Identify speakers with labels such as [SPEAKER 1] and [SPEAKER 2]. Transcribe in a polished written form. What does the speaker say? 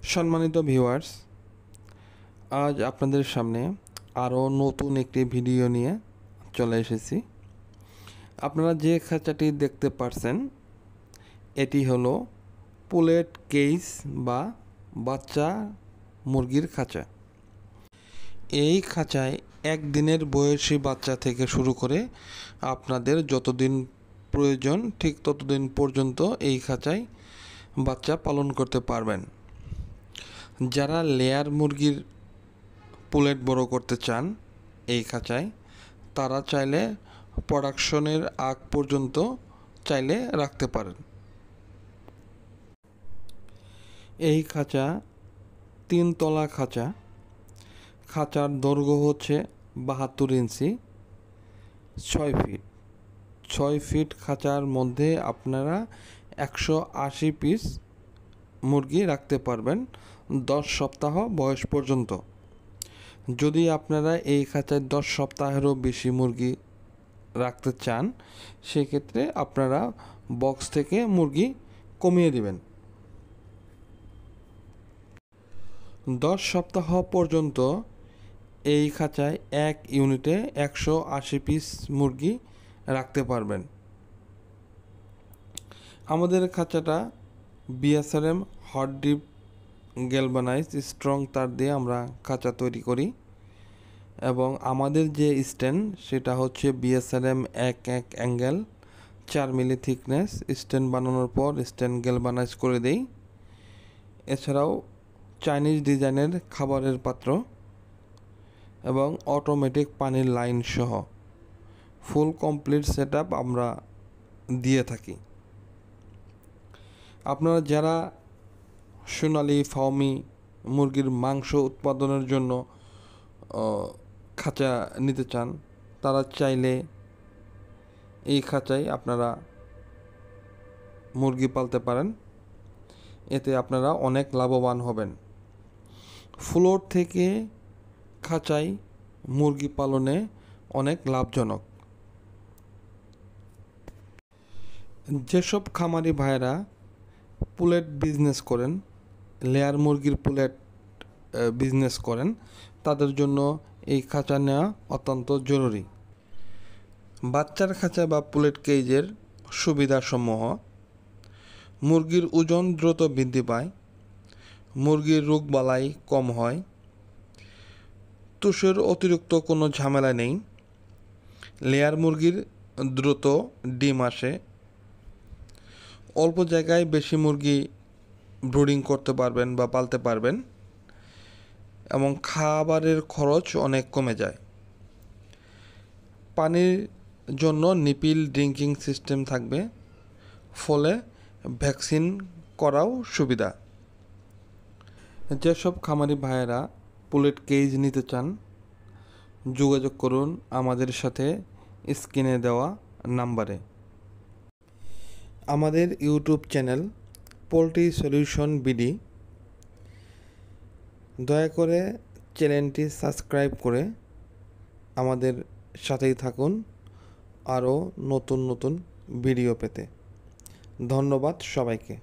[SPEAKER 1] সম্মানিত ভিউয়ার্স, আজ আপনাদের সামনে আরও নতুন একটি ভিডিও নিয়ে চলে এসেছি। আপনারা যে খাঁচাটি দেখতে পারছেন এটি হলো পুলেট কেজ বা বাচ্চা মুরগির খাঁচা। এই খাঁচায় একদিনের বয়সী বাচ্চা থেকে শুরু করে আপনাদের যতদিন প্রয়োজন ঠিক ততদিন পর্যন্ত এই খাঁচায় বাচ্চা পালন করতে পারবেন। যারা লেয়ার মুরগির পুলেট বড় করতে চান এই খাঁচায়, তারা চাইলে প্রোডাকশনের আগ পর্যন্ত চাইলে রাখতে পারেন। এই খাঁচা 3 তলা খাঁচা। খাঁচার দৈর্ঘ্য হচ্ছে 72 ইঞ্চি, 6 ফিট। 6 ফিট খাঁচার মধ্যে আপনারা 180 পিস মুরগি রাখতে পারবেন 10 সপ্তাহ বয়স পর্যন্ত। যদি আপনারা এই খাঁচায় 10 সপ্তাহেরও বেশি মুরগি রাখতে চান, সেক্ষেত্রে আপনারা বক্স থেকে মুরগি কমিয়ে দিবেন। 10 সপ্তাহ পর্যন্ত এই খাঁচায় এক ইউনিটে 180 পিস মুরগি রাখতে পারবেন। আমাদের খাঁচাটা BSRM hot dip galvanize strong তার দিয়ে আমরা খাঁচা তৈরি করি এবং আমাদের যে স্ট্যান্ড সেটা হচ্ছে BSRM 1 angle 4 milli thickness. Stand বানানোর পর স্ট্যান্ড গ্যালভানাইজ করে দেই। এছাড়াও চাইনিজ ডিজাইনের খাবারের পাত্র এবং অটোমেটিক পানির লাইন সহ ফুল কমপ্লিট সেটআপ আমরা দিয়ে থাকি। আপনারা যারা সোনালী ফার্মি মুরগির মাংস উৎপাদনের জন্য খাঁচা নিতে চান, তারা চাইলে এই খাঁচায় আপনারা মুরগি পালতে পারেন। এতে আপনারা অনেক লাভবান হবেন। ফ্লোর থেকে খাঁচায় মুরগি পালনে অনেক লাভজনক। যেসব খামারি ভাইরা পুলেট বিজনেস করেন, লেয়ার মুরগির পুলেট বিজনেস করেন, তাদের জন্য এই খাঁচা নেওয়া অত্যন্ত জরুরি। বাচ্চার খাঁচা বা পুলেট কেজের সুবিধাসমূহ: মুরগির ওজন দ্রুত বৃদ্ধি পায়, মুরগির রোগবালাই কম হয়, তুষের অতিরিক্ত কোনো ঝামেলা নেই, লেয়ার মুরগির দ্রুত ডিম আসে, অল্প জায়গায় বেশি মুরগি ব্রুডিং করতে পারবেন বা পালতে পারবেন এবং খাবারের খরচ অনেক কমে যায়। পানির জন্য নিপিল ড্রিঙ্কিং সিস্টেম থাকবে, ফলে ভ্যাকসিন করাও সুবিধা। যেসব খামারি ভাইয়েরা পুলেট কেজ নিতে চান, যোগাযোগ করুন আমাদের সাথে স্ক্রিনে দেওয়া নাম্বারে। আমাদের YouTube channel poultry solution BD, দয়া করে চ্যানেলটি সাবস্ক্রাইব করে আমাদের সাথেই থাকুন আরও নতুন নতুন ভিডিও পেতে। ধন্যবাদ সবাইকে।